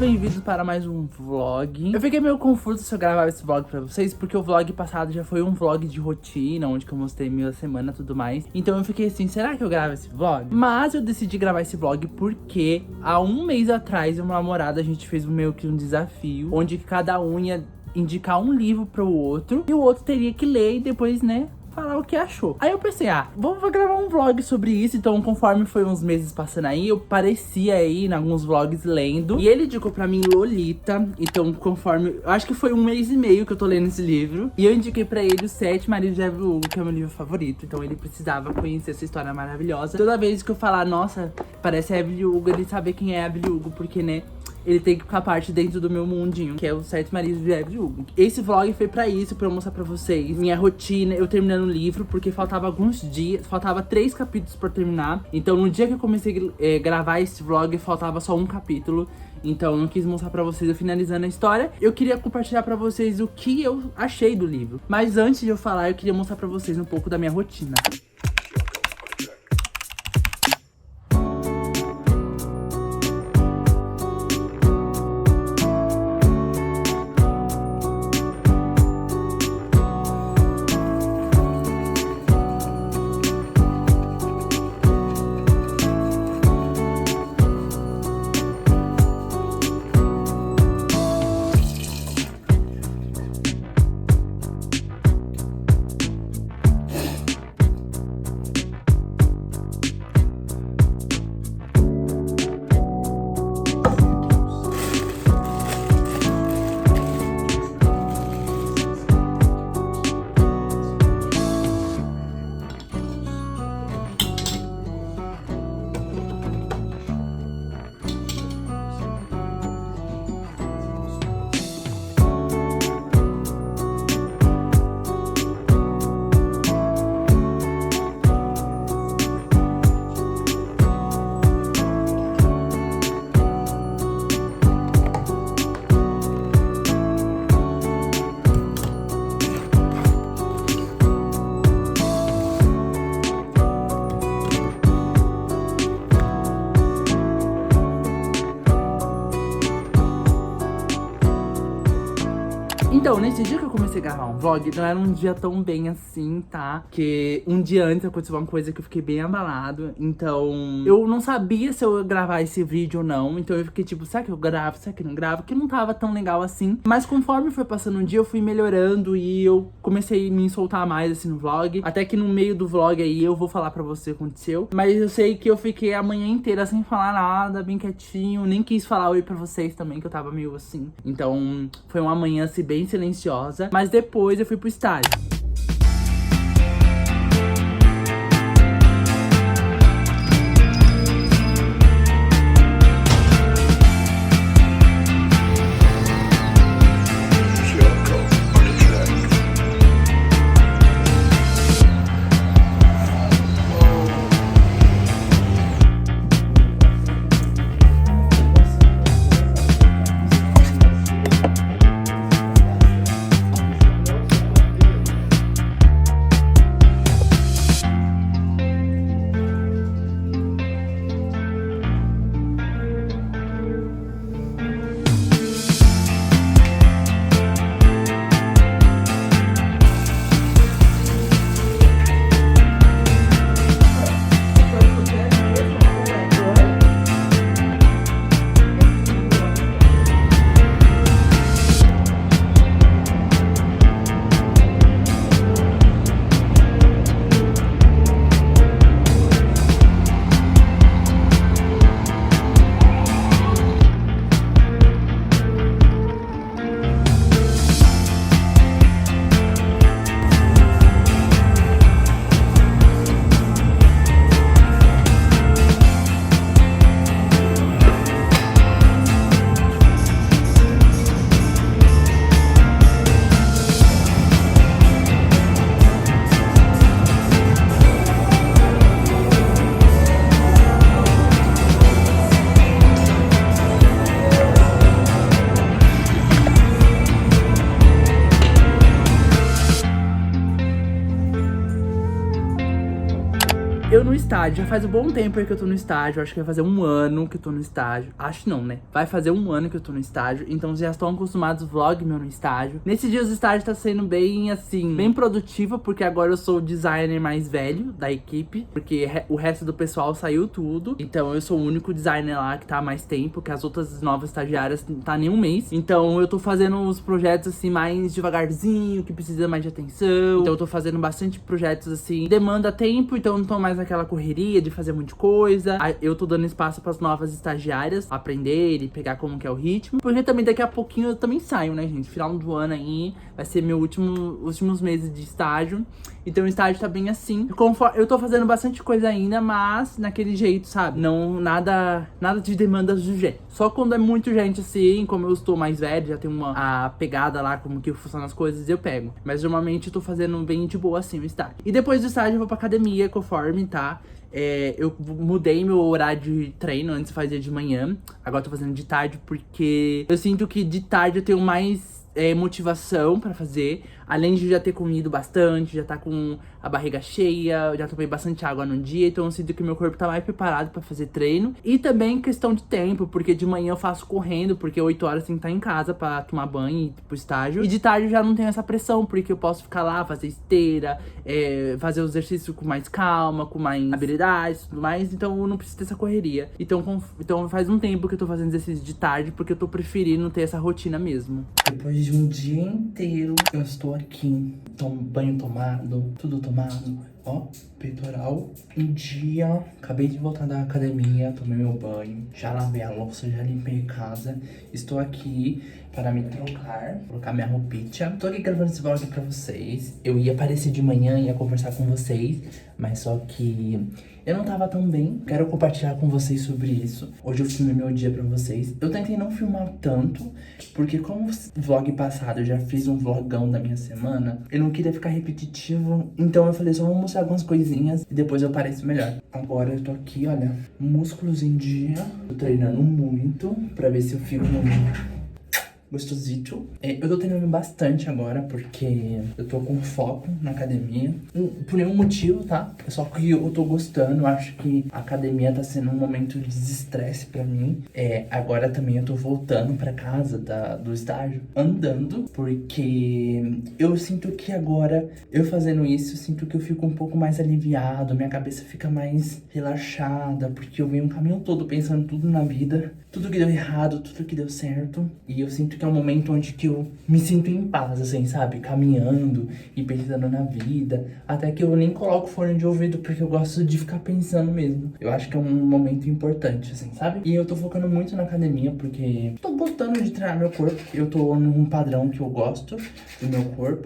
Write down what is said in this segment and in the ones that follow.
bem-vindos para mais um vlog. Eu fiquei meio confuso se eu gravava esse vlog pra vocês, porque o vlog passado já foi um vlog de rotina, onde que eu mostrei minha semana e tudo mais. Então eu fiquei assim, será que eu gravo esse vlog? Mas eu decidi gravar esse vlog porque há um mês atrás, eu e meu namorado, a gente fez meio que um desafio, onde cada um ia indicar um livro pro outro, e o outro teria que ler e depois, né, falar o que achou. Aí eu pensei, vou gravar um vlog sobre isso. Então, conforme foi uns meses passando aí, eu parecia aí em alguns vlogs lendo. E ele indicou pra mim Lolita. Então, conforme... eu acho que foi um mês e meio que eu tô lendo esse livro. E eu indiquei pra ele Os Sete Maridos de Evelyn Hugo, que é o meu livro favorito. Então, ele precisava conhecer essa história maravilhosa. Toda vez que eu falar, nossa, parece a Evelyn Hugo, ele saber quem é a Evelyn Hugo, porque, né, ele tem que ficar parte dentro do meu mundinho, que é Os Sete Maridos de Evelyn Hugo. Esse vlog foi pra isso, pra eu mostrar pra vocês minha rotina, eu terminando o livro, porque faltava alguns dias, faltava 3 capítulos pra terminar. Então no dia que eu comecei a gravar esse vlog, faltava só um capítulo. Então eu não quis mostrar pra vocês eu finalizando a história. Eu queria compartilhar pra vocês o que eu achei do livro. Mas antes de eu falar, eu queria mostrar pra vocês um pouco da minha rotina. Então, nesse dia que eu comecei a gravar um vlog, não era um dia tão bem assim, tá? Porque um dia antes aconteceu uma coisa que eu fiquei bem abalado. Então, eu não sabia se eu ia gravar esse vídeo ou não. Então eu fiquei tipo, será que eu gravo? Será que eu não gravo? Que não tava tão legal assim. Mas conforme foi passando um dia, eu fui melhorando e eu comecei a me soltar mais assim no vlog. Até que no meio do vlog aí eu vou falar pra você o que aconteceu. Mas eu sei que eu fiquei a manhã inteira sem falar nada, bem quietinho. Nem quis falar oi pra vocês também, que eu tava meio assim. Então, foi uma manhã assim bem silenciosa, mas depois eu fui pro estágio. eu no estágio, já faz um bom tempo aí que eu tô no estágio. Acho que vai fazer um ano que eu tô no estágio. Acho não, né? Vai fazer um ano que eu tô no estágio. Então vocês já estão acostumados ao vlog meu no estágio. Nesse dia os estágios tá sendo bem, assim, bem produtiva. Porque agora eu sou o designer mais velho da equipe. Porque o resto do pessoal saiu tudo. Então eu sou o único designer lá que tá há mais tempo. Que as outras novas estagiárias não tá nem um mês. Então eu tô fazendo os projetos, assim, mais devagarzinho. Que precisa mais de atenção. Então eu tô fazendo bastante projetos, assim, demanda tempo. Então eu não tô mais naquela correria de fazer muita coisa. Eu tô dando espaço pras novas estagiárias aprenderem, pegar como que é o ritmo. Porque também daqui a pouquinho eu também saio, né, gente? Final do ano aí vai ser meu últimos meses de estágio. Então o estágio tá bem assim. Eu tô fazendo bastante coisa ainda, mas naquele jeito, sabe? Não, nada de demandas urgentes. Só quando é muito urgente assim, como eu estou mais velho, já tenho a pegada lá, como que funcionam as coisas, eu pego. Mas normalmente eu tô fazendo bem de boa assim o estágio. E depois do estágio eu vou pra academia, conforme, tá? Eu mudei meu horário de treino, antes fazia de manhã, agora eu tô fazendo de tarde, porque eu sinto que de tarde eu tenho mais motivação pra fazer. Além de já ter comido bastante, já tá com a barriga cheia, já tomei bastante água no dia, então eu sinto que meu corpo tá mais preparado pra fazer treino. E também questão de tempo, porque de manhã eu faço correndo, porque 8 horas tem que estar em casa pra tomar banho e ir pro estágio. E de tarde eu já não tenho essa pressão, porque eu posso ficar lá, fazer esteira, fazer o exercício com mais calma, com mais habilidades e tudo mais, então eu não preciso ter essa correria. Então faz um tempo que eu tô fazendo exercício de tarde, porque eu tô preferindo ter essa rotina mesmo. Depois de um dia inteiro, eu estou aqui, banho tomado, tudo tomado, ó, peitoral. Um dia, acabei de voltar da academia, tomei meu banho, já lavei a louça, já limpei a casa. Estou aqui para me trocar, colocar minha roupinha. Tô aqui gravando esse vlog pra vocês. Eu ia aparecer de manhã, ia conversar com vocês, mas só que eu não tava tão bem. Quero compartilhar com vocês sobre isso. Hoje eu filmei meu dia pra vocês. Eu tentei não filmar tanto, porque como o vlog passado eu já fiz um vlogão da minha semana, eu não queria ficar repetitivo. Então eu falei, só vou mostrar algumas coisinhas e depois eu pareço melhor. Agora eu tô aqui, olha, músculos em dia. Tô treinando muito pra ver se eu fico gostosito. Eu tô treinando bastante agora, porque eu tô com foco na academia. Por nenhum motivo, tá? Só que eu tô gostando, eu acho que a academia tá sendo um momento de desestresse pra mim. Agora também eu tô voltando pra casa do estágio, andando, porque eu sinto que agora, eu fazendo isso, eu sinto que eu fico um pouco mais aliviado, minha cabeça fica mais relaxada, porque eu venho um caminho todo pensando tudo na vida, tudo que deu errado, tudo que deu certo, e eu sinto que é um momento onde que eu me sinto em paz, assim, sabe? Caminhando e pensando na vida. Até que eu nem coloco fone de ouvido, porque eu gosto de ficar pensando mesmo. Eu acho que é um momento importante, assim, sabe? E eu tô focando muito na academia, porque tô gostando de treinar meu corpo. Eu tô num padrão que eu gosto do meu corpo.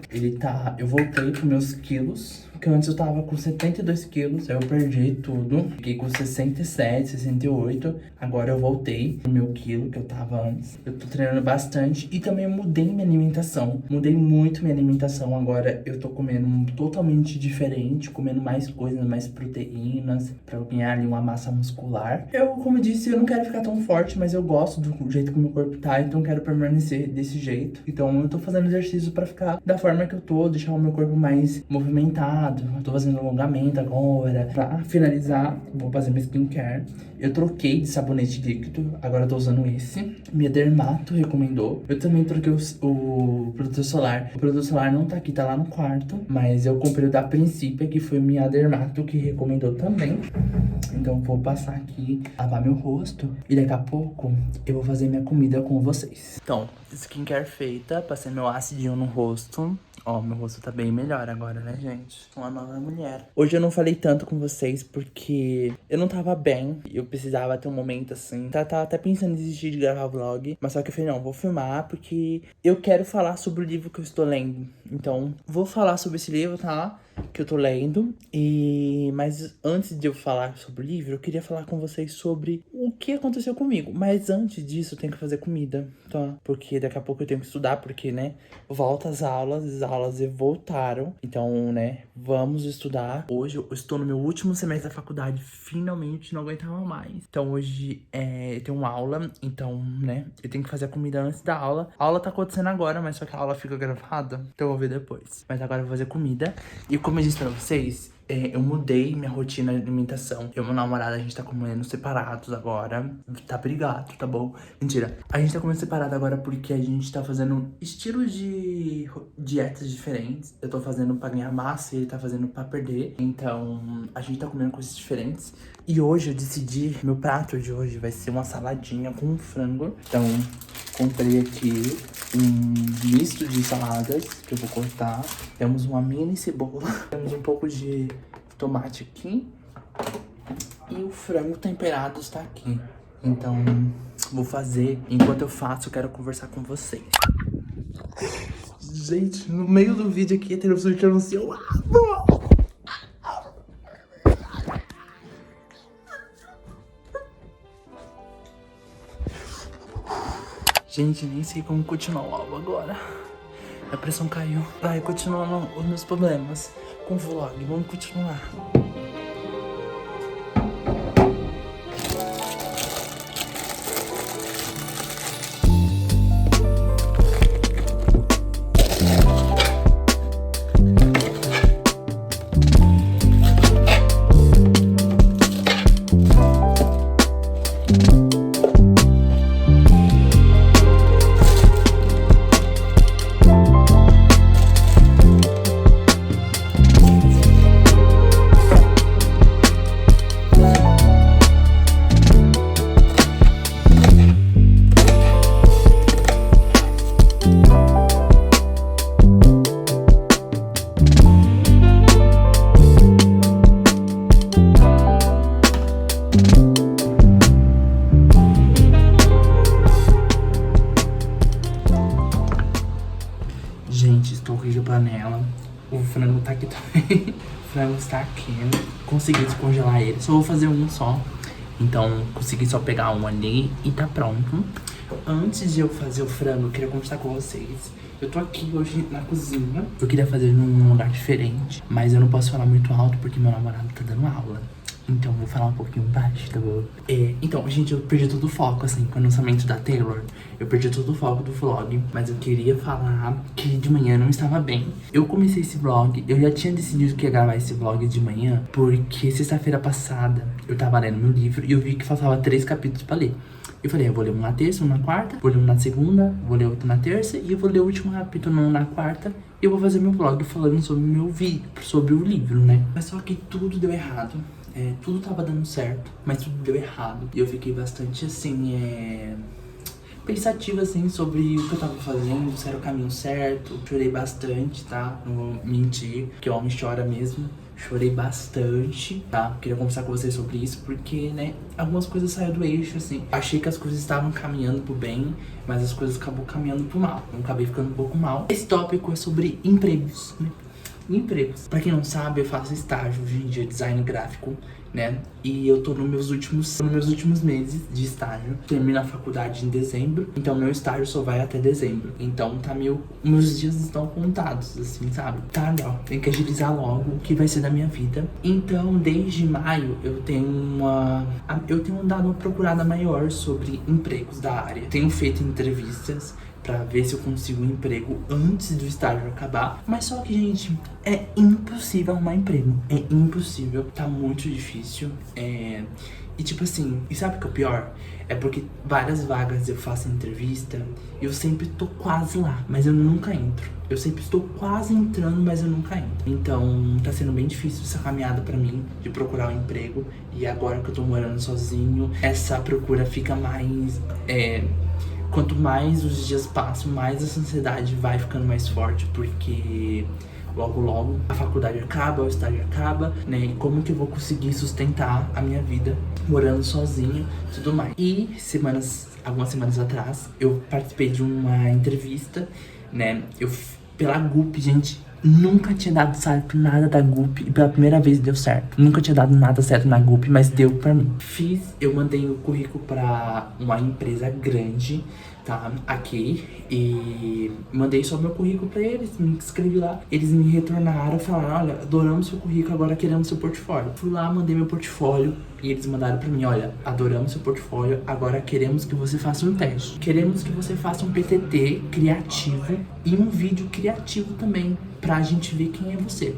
Eu voltei pros meus quilos, porque antes eu tava com 72 quilos, aí eu perdi tudo. Fiquei com 67, 68. Agora eu voltei pro meu quilo que eu tava antes. Eu tô treinando bastante e também mudei minha alimentação. Mudei muito minha alimentação. Agora eu tô comendo totalmente diferente, comendo mais coisas, mais proteínas, pra eu ganhar ali uma massa muscular. Como eu disse, eu não quero ficar tão forte, mas eu gosto do jeito que o meu corpo tá, então eu quero permanecer desse jeito. Então eu tô fazendo exercício pra ficar da forma que eu tô, deixar o meu corpo mais movimentado. Eu tô fazendo alongamento agora. Pra finalizar, vou fazer minha skincare. Eu troquei de sabonete líquido, agora eu tô usando esse. Minha dermato recomendou. Eu também troquei o protetor solar. O protetor solar não tá aqui, tá lá no quarto. Mas eu comprei o da Princípia, que foi minha dermato que recomendou também. Então vou passar aqui, lavar meu rosto. E daqui a pouco eu vou fazer minha comida com vocês. Então, skincare feita, passei meu acidinho no rosto. Ó, meu rosto tá bem melhor agora, né, gente? Sou uma nova mulher. Hoje eu não falei tanto com vocês porque eu não tava bem. Eu precisava ter um momento assim. Tava até pensando em desistir de gravar vlog. Mas só que eu falei, não, vou filmar porque eu quero falar sobre o livro que eu estou lendo. Então, vou falar sobre esse livro, tá? Que eu tô lendo. Mas antes de eu falar sobre o livro, eu queria falar com vocês sobre o que aconteceu comigo. Mas antes disso, eu tenho que fazer comida, tá? Porque daqui a pouco eu tenho que estudar, porque, né, volta as aulas voltaram. Então, né, vamos estudar. Hoje eu estou no meu último semestre da faculdade, finalmente não aguentava mais. Então hoje eu tenho uma aula, então, né, eu tenho que fazer a comida antes da aula. A aula tá acontecendo agora, mas só que a aula fica gravada, então eu vou ver depois. Mas agora eu vou fazer comida. E como eu disse pra vocês, eu mudei minha rotina de alimentação. Eu e meu namorado, a gente tá comendo separados agora. Tá brigado, tá bom? Mentira. A gente tá comendo separado agora porque a gente tá fazendo estilos de dietas diferentes. Eu tô fazendo pra ganhar massa e ele tá fazendo pra perder. Então, a gente tá comendo coisas diferentes. E hoje eu decidi, meu prato de hoje vai ser uma saladinha com frango. Então, comprei aqui um misto de saladas que eu vou cortar. Temos uma mini cebola. Temos um pouco de tomate aqui. E o frango temperado está aqui. Então, vou fazer. Enquanto eu faço, eu quero conversar com vocês. Gente, no meio do vídeo aqui, a televisão que anunciou. Gente, nem sei como continuar o álbum agora. A pressão caiu. Vai, continuando os meus problemas com o vlog. Vamos continuar. Gente, estou com a panela. O frango tá aqui também. O frango está aqui. Consegui descongelar ele. Só vou fazer um só. Então, consegui só pegar um ali e tá pronto. Antes de eu fazer o frango, eu queria conversar com vocês. Eu tô aqui hoje na cozinha. Eu queria fazer num lugar diferente, mas eu não posso falar muito alto porque meu namorado tá dando aula. Então, vou falar um pouquinho baixo, tá bom? Então, gente, eu perdi todo o foco, assim, com o lançamento da Taylor. Eu perdi todo o foco do vlog, mas eu queria falar que de manhã não estava bem. Eu comecei esse vlog, eu já tinha decidido que ia gravar esse vlog de manhã, porque sexta-feira passada eu tava lendo meu livro e eu vi que faltava 3 capítulos pra ler. Eu falei, eu vou ler um na terça, um na quarta, vou ler um na segunda, vou ler outro na terça e eu vou ler o último capítulo na quarta. E eu vou fazer meu vlog falando sobre meu vídeo, sobre o livro, né? Mas só que tudo deu errado. Tudo tava dando certo, mas tudo deu errado. E eu fiquei bastante, assim, pensativa, assim, sobre o que eu tava fazendo, se era o caminho certo. Chorei bastante, tá? Não vou mentir, porque o homem chora mesmo. Chorei bastante, tá? Queria conversar com vocês sobre isso, porque, né, algumas coisas saíram do eixo, assim. Achei que as coisas estavam caminhando pro bem, mas as coisas acabou caminhando pro mal. Eu acabei ficando um pouco mal. Esse tópico é sobre empregos, né? Empregos. Pra quem não sabe, eu faço estágio hoje em dia, design gráfico, né? E eu tô nos meus últimos meses de estágio. Termino a faculdade em dezembro, então meu estágio só vai até dezembro. Então tá meus dias estão contados, assim, sabe? Tá, ó, tem que agilizar logo o que vai ser da minha vida. Então, desde maio, eu tenho dado uma procurada maior sobre empregos da área. Tenho feito entrevistas pra ver se eu consigo um emprego antes do estágio acabar. Mas só que, gente, é impossível arrumar emprego. É impossível, tá muito difícil. E tipo assim, e sabe o que é o pior? É porque várias vagas eu faço entrevista e eu sempre tô quase lá, mas eu nunca entro. Eu sempre estou quase entrando, mas eu nunca entro. Então, tá sendo bem difícil essa caminhada pra mim de procurar um emprego. E agora que eu tô morando sozinho, essa procura fica mais... Quanto mais os dias passam, mais essa ansiedade vai ficando mais forte, porque logo a faculdade acaba, o estágio acaba, né? E como que eu vou conseguir sustentar a minha vida morando sozinho e tudo mais. E algumas semanas atrás, eu participei de uma entrevista, né? Pela GUP, gente. Nunca tinha dado certo nada da GUP e pela primeira vez deu certo. Nunca tinha dado nada certo na GUP, mas deu pra mim. Eu mandei o currículo pra uma empresa grande, tá? Aqui. E mandei só meu currículo pra eles, me inscrevi lá. Eles me retornaram, falaram, olha, adoramos seu currículo, agora queremos seu portfólio. Fui lá, mandei meu portfólio e eles mandaram pra mim, olha, adoramos seu portfólio, agora queremos que você faça um teste. Queremos que você faça um PTT criativo e um vídeo criativo também, pra gente ver quem é você.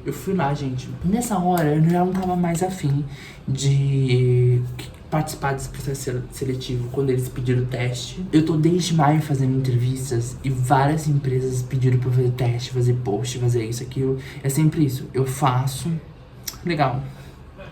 Eu fui lá, gente. Nessa hora, eu já não tava mais afim de participar desse processo seletivo quando eles pediram o teste. Eu tô desde maio fazendo entrevistas e várias empresas pediram pra eu fazer teste, fazer post, fazer isso, aquilo. É sempre isso. Eu faço. Legal.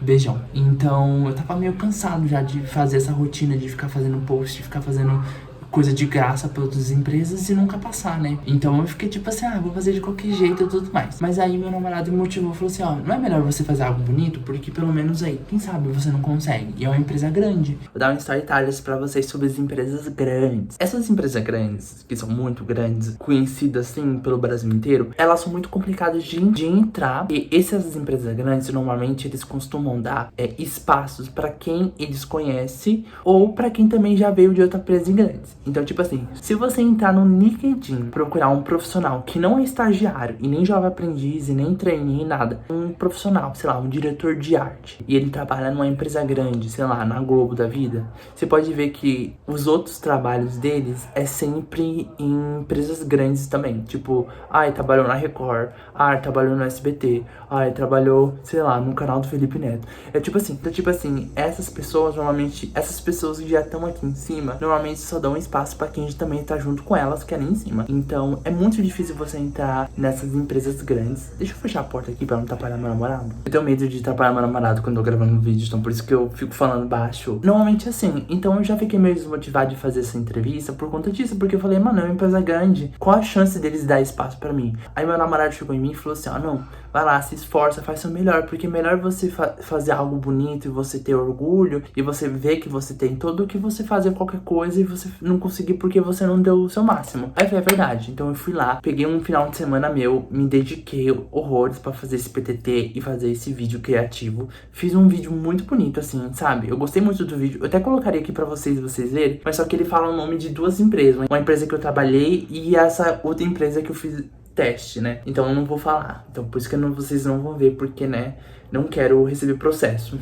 Beijão. Então, eu tava meio cansado já de fazer essa rotina de ficar fazendo post, de ficar fazendo coisa de graça para outras empresas e nunca passar, né? Então eu fiquei tipo assim, vou fazer de qualquer jeito e tudo mais. Mas aí meu namorado me motivou, falou assim, não é melhor você fazer algo bonito? Porque pelo menos aí, quem sabe você não consegue. E é uma empresa grande. Vou dar um storytime pra vocês sobre as empresas grandes. Essas empresas grandes, que são muito grandes, conhecidas assim pelo Brasil inteiro, elas são muito complicadas de entrar. E essas empresas grandes, normalmente eles costumam dar espaços pra quem eles conhecem ou pra quem também já veio de outra empresa grande. Então, tipo assim, se você entrar no LinkedIn, procurar um profissional que não é estagiário, e nem jovem aprendiz, e nem trainee, nada, um profissional, sei lá, um diretor de arte, e ele trabalha numa empresa grande, sei lá, na Globo da vida, você pode ver que os outros trabalhos deles é sempre em empresas grandes também. Tipo, trabalhou na Record, trabalhou no SBT, trabalhou, sei lá, no canal do Felipe Neto. Então, tipo assim, essas pessoas que já estão aqui em cima, normalmente só dão espaço pra quem também tá junto com elas, que é ali em cima. Então, é muito difícil você entrar nessas empresas grandes. Deixa eu fechar a porta aqui pra não atrapalhar meu namorado. Eu tenho medo de atrapalhar meu namorado quando eu tô gravando vídeo, então por isso que eu fico falando baixo. Normalmente assim, então eu já fiquei meio desmotivado de fazer essa entrevista por conta disso, porque eu falei, mano, é uma empresa grande, qual a chance deles dar espaço pra mim? Aí meu namorado chegou em mim e falou assim, não, vai lá, se esforça, faz seu melhor, porque é melhor você fazer algo bonito e você ter orgulho, e você ver que você tem todo, do que você fazer qualquer coisa e você não conseguir porque você não deu o seu máximo. Aí foi a verdade. Então eu fui lá, peguei um final de semana meu, me dediquei horrores pra fazer esse PTT e fazer esse vídeo criativo. Fiz um vídeo muito bonito, assim, sabe? Eu gostei muito do vídeo. Eu até colocaria aqui pra vocês verem, mas só que ele fala o nome de duas empresas. Uma empresa que eu trabalhei e essa outra empresa que eu fiz teste, né? Então eu não vou falar. Então por isso que vocês não vão ver, porque, né, não quero receber processo.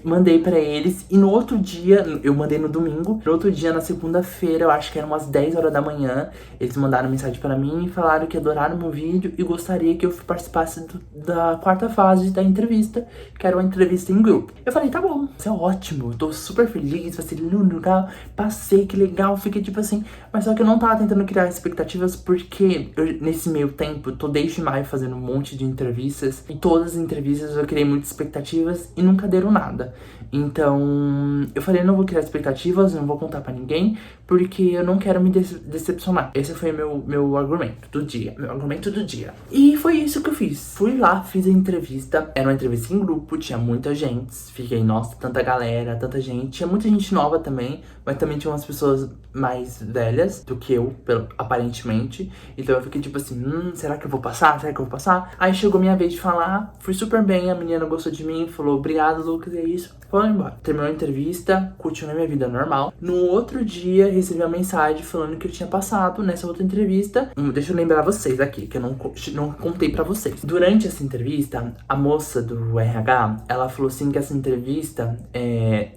Mandei pra eles e no outro dia, eu mandei no domingo, no outro dia, na segunda-feira, eu acho que eram umas 10 horas da manhã, eles mandaram mensagem pra mim e falaram que adoraram meu vídeo e gostaria que eu participasse da quarta fase da entrevista, que era uma entrevista em grupo. Eu falei, tá bom, isso é ótimo, eu tô super feliz, vai ser lindo, legal, passei, que legal, fiquei tipo assim, mas só que eu não tava tentando criar expectativas porque nesse meio tempo, eu tô desde maio fazendo um monte de entrevistas e todas as entrevistas eu criei muitas expectativas e nunca deram nada. Então, eu falei, não vou criar expectativas, não vou contar pra ninguém, porque eu não quero me decepcionar. Esse foi meu argumento do dia. E foi isso que eu fiz. Fui lá, fiz a entrevista. Era uma entrevista em grupo, tinha muita gente. Fiquei, nossa, tanta galera, tanta gente. Tinha muita gente nova também, mas também tinha umas pessoas mais velhas do que eu, aparentemente. Então eu fiquei tipo assim, será que eu vou passar? Aí chegou minha vez de falar, fui super bem, a menina gostou de mim, falou, obrigado, Lucas, é isso. Foi embora. Terminou a entrevista, continuei minha vida normal. No outro dia, recebi uma mensagem falando que eu tinha passado nessa outra entrevista. Deixa eu lembrar vocês aqui, que eu não contei pra vocês. Durante essa entrevista, a moça do RH, ela falou assim que essa entrevista,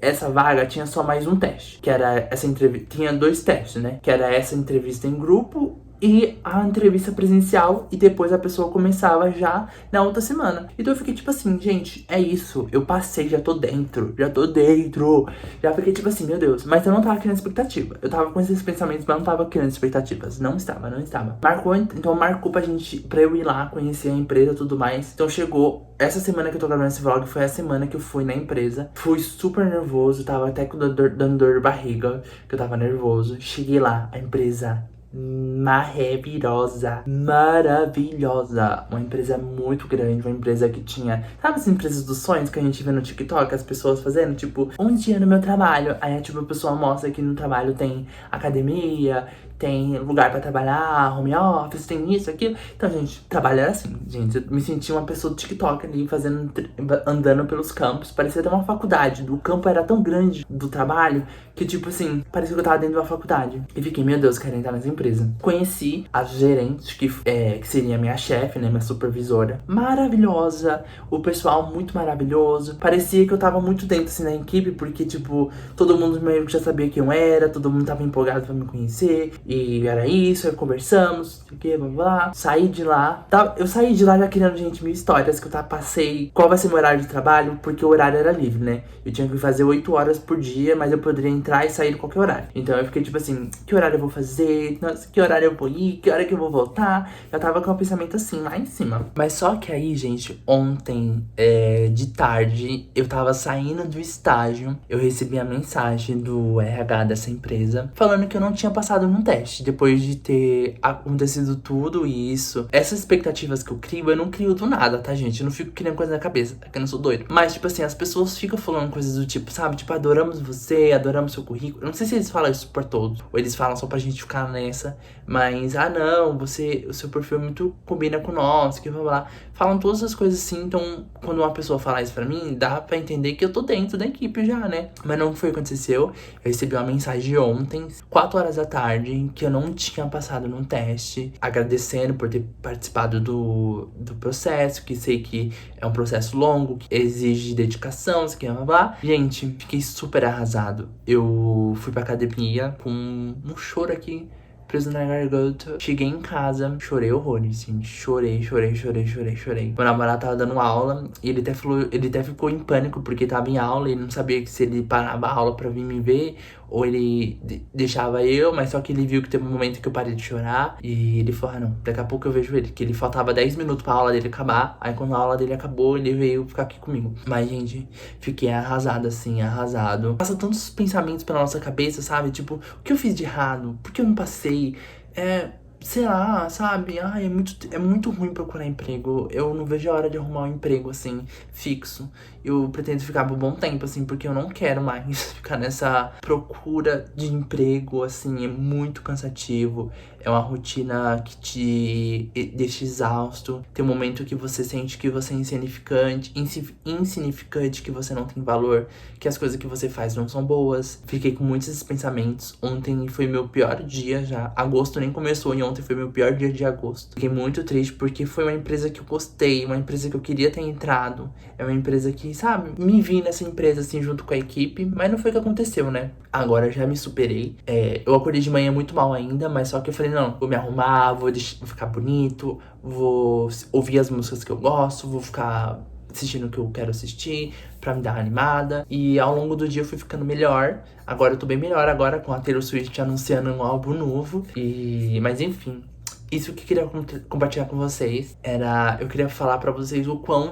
essa vaga tinha só mais um teste. Que era essa entrevista, tinha 2 testes, né? Que era essa entrevista em grupo e a entrevista presencial, e depois a pessoa começava já na outra semana. Então eu fiquei tipo assim, gente, é isso, eu passei, já tô dentro, já fiquei tipo assim, meu Deus, mas eu não tava criando expectativa, eu tava com esses pensamentos, mas não tava criando expectativas, não estava. Marcou pra eu ir lá, conhecer a empresa e tudo mais. Então chegou, essa semana que eu tô gravando esse vlog, foi a semana que eu fui na empresa, fui super nervoso, tava até dando dor de barriga, que eu tava nervoso. Cheguei lá, a empresa maravilhosa, uma empresa muito grande, uma empresa que tinha, sabe as empresas dos sonhos que a gente vê no TikTok, as pessoas fazendo, tipo, um dia no meu trabalho, aí tipo, a pessoa mostra que no trabalho tem academia, tem lugar pra trabalhar, home office, tem isso, aquilo. Então, gente, trabalho era assim, gente, eu me senti uma pessoa do TikTok ali, andando pelos campos, parecia até uma faculdade, o campo era tão grande do trabalho, que tipo assim, parecia que eu tava dentro de uma faculdade. E fiquei, meu Deus, quero entrar nessa empresa. Conheci a gerente, que seria a minha chefe, né, minha supervisora, maravilhosa, o pessoal muito maravilhoso. Parecia que eu tava muito dentro, assim, da equipe, porque, tipo, todo mundo meio que já sabia quem eu era, todo mundo tava empolgado pra me conhecer. E era isso, aí conversamos, blá, blá, blá. Saí de lá. Eu saí de lá já criando, gente, mil histórias que eu passei. Qual vai ser meu horário de trabalho? Porque o horário era livre, né? Eu tinha que fazer 8 horas por dia, mas eu poderia entrar e sair em qualquer horário. Então eu fiquei tipo assim, que horário eu vou fazer? Nossa, que horário eu vou ir? Que hora que eu vou voltar? Eu tava com o pensamento assim, lá em cima. Mas só que aí, gente, ontem, de tarde, eu tava saindo do estágio. Eu recebi a mensagem do RH dessa empresa falando que eu não tinha passado num teste. Depois de ter acontecido tudo isso, essas expectativas que eu crio, eu não crio do nada, tá, gente? Eu não fico criando coisa na cabeça, porque eu não sou doido. Mas, tipo assim, as pessoas ficam falando coisas do tipo, sabe? Tipo, adoramos você, adoramos seu currículo. Eu não sei se eles falam isso por todos, ou eles falam só pra gente ficar nessa. Mas, não, o seu perfil muito combina com o nosso, que blá blá. Falam todas as coisas assim, então, quando uma pessoa fala isso pra mim, dá pra entender que eu tô dentro da equipe já, né? Mas não foi o que aconteceu. Eu recebi uma mensagem ontem, 4 horas da tarde, que eu não tinha passado num teste, agradecendo por ter participado do processo, que sei que é um processo longo, que exige dedicação, isso aqui, blá blá. Gente, fiquei super arrasado. Eu fui pra academia com um choro aqui preso na garganta. Cheguei em casa, chorei horrores, assim. Chorei. Meu namorado tava dando aula e ele até ficou em pânico porque tava em aula e não sabia se ele parava a aula pra vir me ver ou ele deixava eu, mas só que ele viu que teve um momento que eu parei de chorar e ele falou, não, daqui a pouco eu vejo ele, que ele faltava 10 minutos pra aula dele acabar, aí quando a aula dele acabou, ele veio ficar aqui comigo. Mas, gente, fiquei arrasado, assim, arrasado. Passa tantos pensamentos pela nossa cabeça, sabe? Tipo, o que eu fiz de errado? Por que eu não passei? Sei lá, sabe? Ai, é muito ruim procurar emprego. Eu não vejo a hora de arrumar um emprego, assim, fixo. Eu pretendo ficar por um bom tempo, assim, porque eu não quero mais ficar nessa procura de emprego, assim. É muito cansativo. É uma rotina que te deixa exausto. Tem um momento que você sente que você é insignificante, que você não tem valor, que as coisas que você faz não são boas. Fiquei com muitos esses pensamentos. Ontem foi meu pior dia já. Agosto nem começou e ontem foi meu pior dia de agosto. Fiquei muito triste porque foi uma empresa que eu gostei, uma empresa que eu queria ter entrado. É uma empresa que, sabe, me vi nessa empresa assim junto com a equipe, mas não foi o que aconteceu, né? Agora eu já me superei. Eu acordei de manhã muito mal ainda, mas só que eu falei, não, vou me arrumar, vou ficar bonito, vou ouvir as músicas que eu gosto, vou ficar assistindo o que eu quero assistir pra me dar uma animada. E ao longo do dia eu fui ficando melhor. Agora eu tô bem melhor agora com a Taylor Swift anunciando um álbum novo. Mas enfim, isso que eu queria compartilhar com vocês eu queria falar pra vocês o quão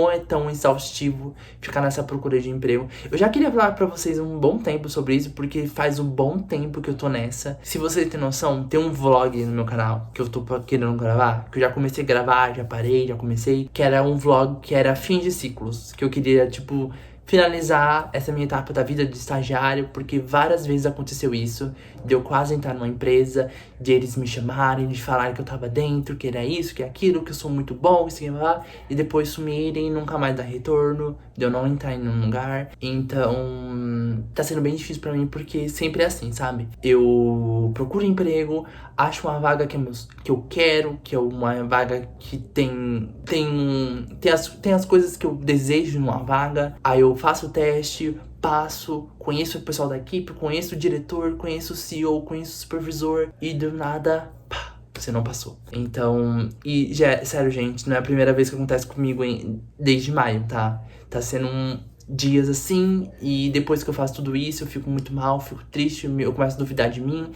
é tão exaustivo ficar nessa procura de emprego. Eu já queria falar pra vocês um bom tempo sobre isso, porque faz um bom tempo que eu tô nessa. Se vocês têm noção, tem um vlog no meu canal que eu tô querendo gravar, que eu já comecei a gravar, já parei, já comecei, que era um vlog que era fim de ciclos, que eu queria, tipo, finalizar essa minha etapa da vida de estagiário, porque várias vezes aconteceu isso, de eu quase entrar numa empresa, de eles me chamarem, de falarem que eu tava dentro, que era isso, que é aquilo, que eu sou muito bom, isso lá, e depois sumirem e nunca mais dar retorno, de eu não entrar em nenhum lugar. Então, tá sendo bem difícil pra mim, porque sempre é assim, sabe? Eu procuro emprego, acho uma vaga que eu quero, que é uma vaga que tem as coisas que eu desejo numa vaga, aí eu faço o teste, passo, conheço o pessoal da equipe, conheço o diretor, conheço o CEO, conheço o supervisor e do nada, pá, você não passou. Então, sério, gente, não é a primeira vez que acontece comigo desde maio, tá? Tá sendo dias assim, e depois que eu faço tudo isso, eu fico muito mal, fico triste, eu começo a duvidar de mim.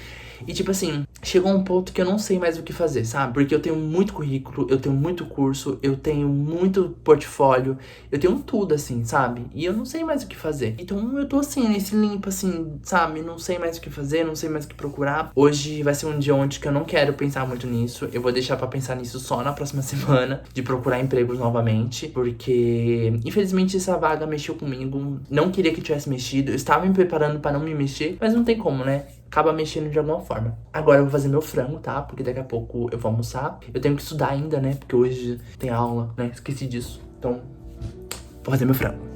E tipo assim, chegou um ponto que eu não sei mais o que fazer, sabe? Porque eu tenho muito currículo, eu tenho muito curso, eu tenho muito portfólio, eu tenho tudo assim, sabe? E eu não sei mais o que fazer. Então eu tô assim, nesse limpo assim, sabe? Não sei mais o que fazer, não sei mais o que procurar. Hoje vai ser um dia onde que eu não quero pensar muito nisso. Eu vou deixar pra pensar nisso só na próxima semana, de procurar empregos novamente. Porque, infelizmente, essa vaga mexeu comigo. Não queria que tivesse mexido. Eu estava me preparando pra não me mexer, mas não tem como, né? Acaba mexendo de alguma forma. Agora eu vou fazer meu frango, tá? Porque daqui a pouco eu vou almoçar. Eu tenho que estudar ainda, né? Porque hoje tem aula, né? Esqueci disso. Então, vou fazer meu frango.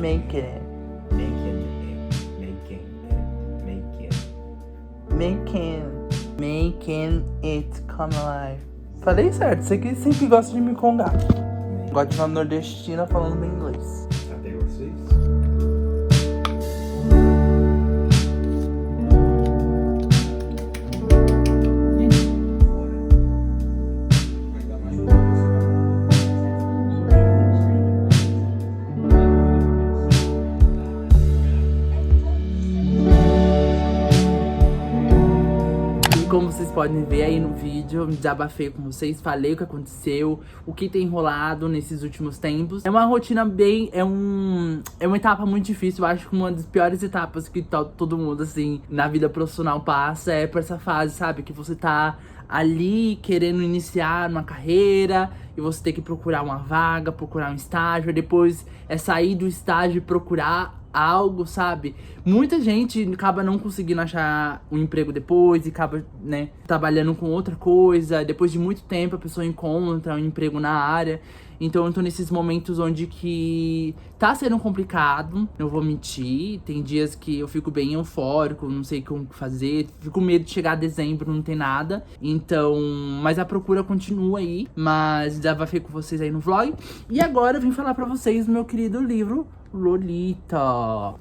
Making it. Making it come alive. Falei certo, você que sempre gosta de me congar. Gosto de uma nordestina falando bem inglês. Até vocês? Como vocês podem ver aí no vídeo, eu me desabafei com vocês, falei o que aconteceu, o que tem rolado nesses últimos tempos. É uma rotina bem... É uma etapa muito difícil, eu acho que uma das piores etapas que todo mundo, assim, na vida profissional passa é por essa fase, sabe? Que você tá ali querendo iniciar uma carreira e você tem que procurar uma vaga, procurar um estágio, e depois é sair do estágio e procurar algo, sabe? Muita gente acaba não conseguindo achar um emprego depois e acaba, né, trabalhando com outra coisa. Depois de muito tempo a pessoa encontra um emprego na área. Então eu tô nesses momentos onde que tá sendo complicado, não vou mentir. Tem dias que eu fico bem eufórico, não sei como fazer. Fico com medo de chegar a dezembro, não tem nada. Então, mas a procura continua aí. Mas desabafei com vocês aí no vlog. E agora eu vim falar pra vocês do meu querido livro Lolita.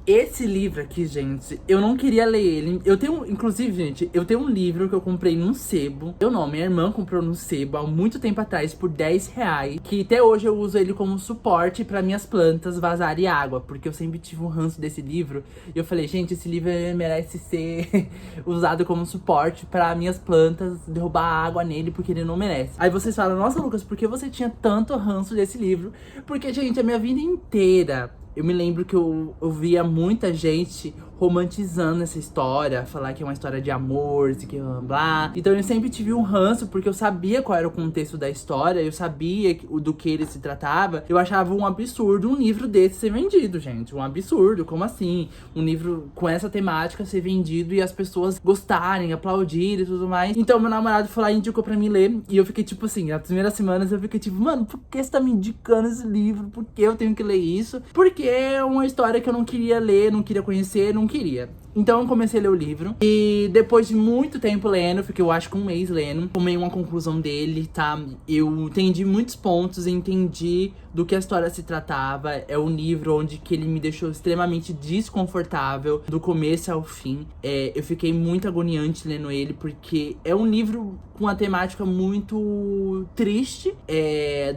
Esse livro aqui, gente, eu não queria ler ele. Eu tenho, inclusive, gente, eu tenho um livro que eu comprei num sebo. Eu não, minha irmã comprou num sebo há muito tempo atrás por R$10. Que até hoje eu uso ele como suporte pra minhas plantas vazarem água. Porque eu sempre tive um ranço desse livro. E eu falei, gente, esse livro merece ser usado como suporte pra minhas plantas, derrubar água nele, porque ele não merece. Aí vocês falam, nossa, Lucas, por que você tinha tanto ranço desse livro? Porque, gente, a minha vida inteira eu me lembro que eu via muita gente romantizando essa história, falar que é uma história de amor, que blá. Então eu sempre tive um ranço, porque eu sabia qual era o contexto da história, eu sabia do que ele se tratava. Eu achava um absurdo um livro desse ser vendido, gente. Um absurdo, como assim? Um livro com essa temática ser vendido e as pessoas gostarem, aplaudirem e tudo mais. Então meu namorado foi lá e indicou pra mim ler, e eu fiquei tipo assim, nas primeiras semanas eu fiquei tipo, mano, por que você tá me indicando esse livro? Por que eu tenho que ler isso? Porque é uma história que eu não queria ler, não queria conhecer, não queria. Então eu comecei a ler o livro. E depois de muito tempo lendo, fiquei eu acho que um mês lendo, tomei uma conclusão dele, tá? Eu entendi muitos pontos, entendi do que a história se tratava. É um livro onde que ele me deixou extremamente desconfortável, do começo ao fim. Eu fiquei muito agoniante lendo ele, porque é um livro com uma temática muito triste.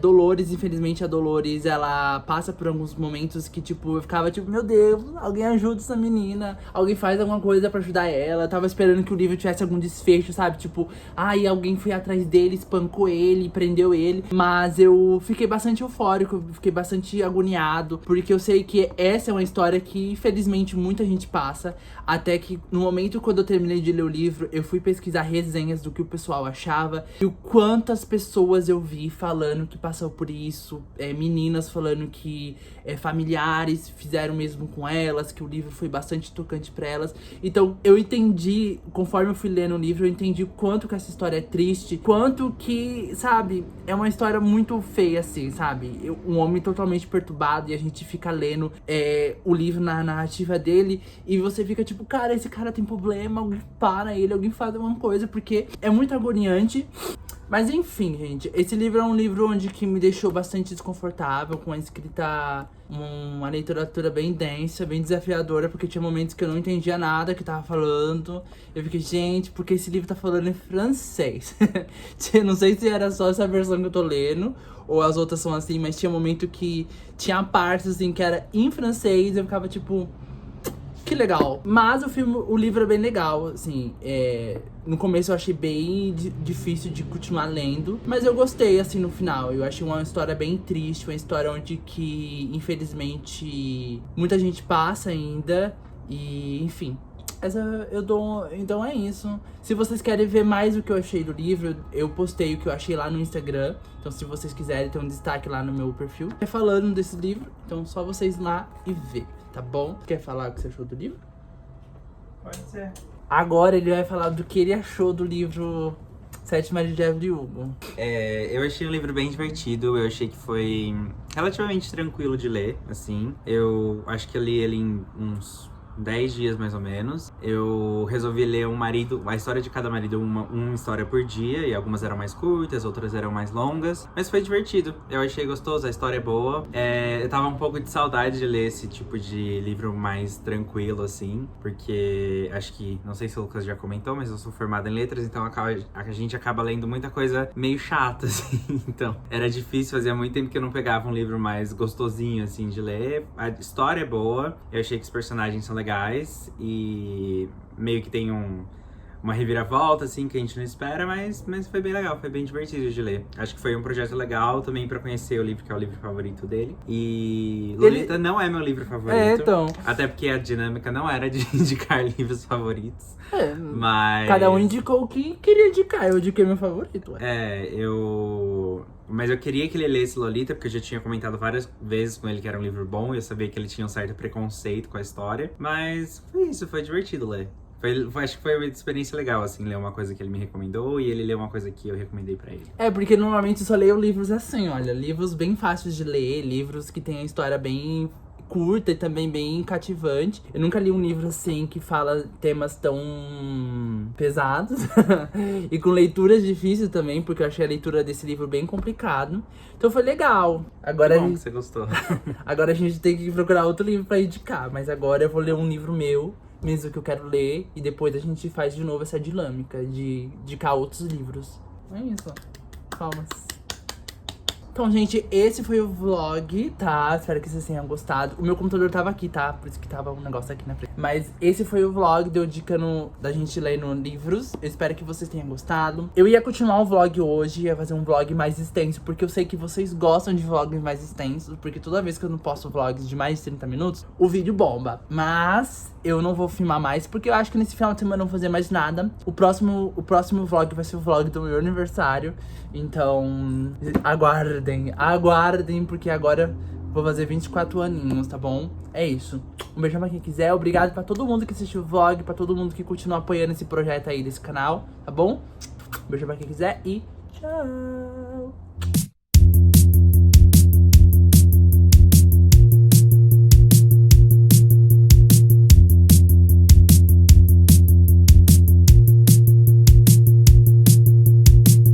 Dolores, infelizmente a Dolores, ela passa por alguns momentos que, tipo, eu ficava tipo, meu Deus, alguém ajuda essa menina, alguém faz alguma coisa pra ajudar ela. Eu tava esperando que o livro tivesse algum desfecho, sabe? Tipo, ai, alguém foi atrás dele, espancou ele, prendeu ele. Mas eu fiquei bastante eufórico, fiquei bastante agoniado, porque eu sei que essa é uma história que, infelizmente, muita gente passa. Até que, no momento quando eu terminei de ler o livro, eu fui pesquisar resenhas do que o pessoal achava. E o quantas pessoas eu vi falando que passou por isso. Meninas falando que familiares fizeram mesmo com elas, que o livro foi bastante tocante pra elas. Então eu entendi, conforme eu fui lendo o livro, eu entendi o quanto que essa história é triste, quanto que, sabe, é uma história muito feia, assim, sabe? Um homem totalmente perturbado e a gente fica lendo o livro na narrativa dele e você fica tipo, cara, esse cara tem problema, alguém para ele, alguém faz alguma coisa, porque é muito agoniante. Mas enfim, gente, esse livro é um livro onde que me deixou bastante desconfortável, com a escrita, uma literatura bem densa, bem desafiadora, porque tinha momentos que eu não entendia nada que tava falando. Eu fiquei, gente, porque esse livro tá falando em francês? Não sei se era só essa versão que eu tô lendo, ou as outras são assim, mas tinha momento que tinha partes assim que era em francês, eu ficava tipo, que legal. Mas o livro é bem legal, assim, no começo eu achei bem difícil de continuar lendo, mas eu gostei, assim, no final. Eu achei uma história bem triste, uma história onde que, infelizmente, muita gente passa ainda, e, enfim. Então é isso. Se vocês querem ver mais o que eu achei do livro, eu postei o que eu achei lá no Instagram. Então se vocês quiserem, tem um destaque lá no meu perfil falando desse livro. Então só vocês ir lá e ver, tá bom? Quer falar o que você achou do livro? Pode ser. Agora ele vai falar do que ele achou do livro Sete Maridos de Evelyn Hugo. Eu achei o livro bem divertido, eu achei que foi relativamente tranquilo de ler, assim. Eu acho que eu li ele em uns 10 dias, mais ou menos. Eu resolvi ler a história de cada marido, uma história por dia. E algumas eram mais curtas, outras eram mais longas. Mas foi divertido, eu achei gostoso, a história é boa. Eu tava um pouco de saudade de ler esse tipo de livro mais tranquilo, assim. Porque acho que, não sei se o Lucas já comentou, mas eu sou formado em letras. Então a gente acaba lendo muita coisa meio chata, assim. Então era difícil, fazia muito tempo que eu não pegava um livro mais gostosinho, assim, de ler. A história é boa, eu achei que os personagens são legais e meio que tem uma reviravolta, assim, que a gente não espera, mas foi bem legal, foi bem divertido de ler. Acho que foi um projeto legal também pra conhecer o livro, que é o livro favorito dele. E Lolita não é meu livro favorito. Então. Até porque a dinâmica não era de indicar livros favoritos. Mas... Cada um indicou o que queria indicar, eu indiquei meu favorito. Mas eu queria que ele lesse Lolita, porque eu já tinha comentado várias vezes com ele que era um livro bom, e eu sabia que ele tinha um certo preconceito com a história. Mas foi isso, foi divertido ler. Acho que foi uma experiência legal, assim, ler uma coisa que ele me recomendou e ele ler uma coisa que eu recomendei pra ele. Porque normalmente eu só leio livros assim, olha, livros bem fáceis de ler, livros que tem a história bem curta e também bem cativante. Eu nunca li um livro assim que fala temas tão pesados e com leituras difíceis também, porque eu achei a leitura desse livro bem complicado. Então foi legal. Agora Que bom que você gostou. Agora a gente tem que procurar outro livro pra indicar, mas agora eu vou ler um livro meu, mesmo que eu quero ler, e depois a gente faz de novo essa dinâmica de indicar outros livros. É isso. Palmas. Então, gente, esse foi o vlog, tá? Espero que vocês tenham gostado. O meu computador tava aqui, tá? Por isso que tava um negócio aqui na frente. Mas esse foi o vlog, deu dica da gente lendo livros. Eu espero que vocês tenham gostado. Eu ia continuar o vlog hoje, ia fazer um vlog mais extenso, porque eu sei que vocês gostam de vlogs mais extensos, porque toda vez que eu não posto vlogs de mais de 30 minutos, o vídeo bomba. Mas eu não vou filmar mais, porque eu acho que nesse final de semana eu não vou fazer mais nada. O próximo vlog vai ser o vlog do meu aniversário. Então, aguardem, porque agora vou fazer 24 aninhos, tá bom? É isso. Um beijão pra quem quiser. Obrigado pra todo mundo que assistiu o vlog, pra todo mundo que continua apoiando esse projeto aí desse canal, tá bom? Um beijão pra quem quiser e tchau!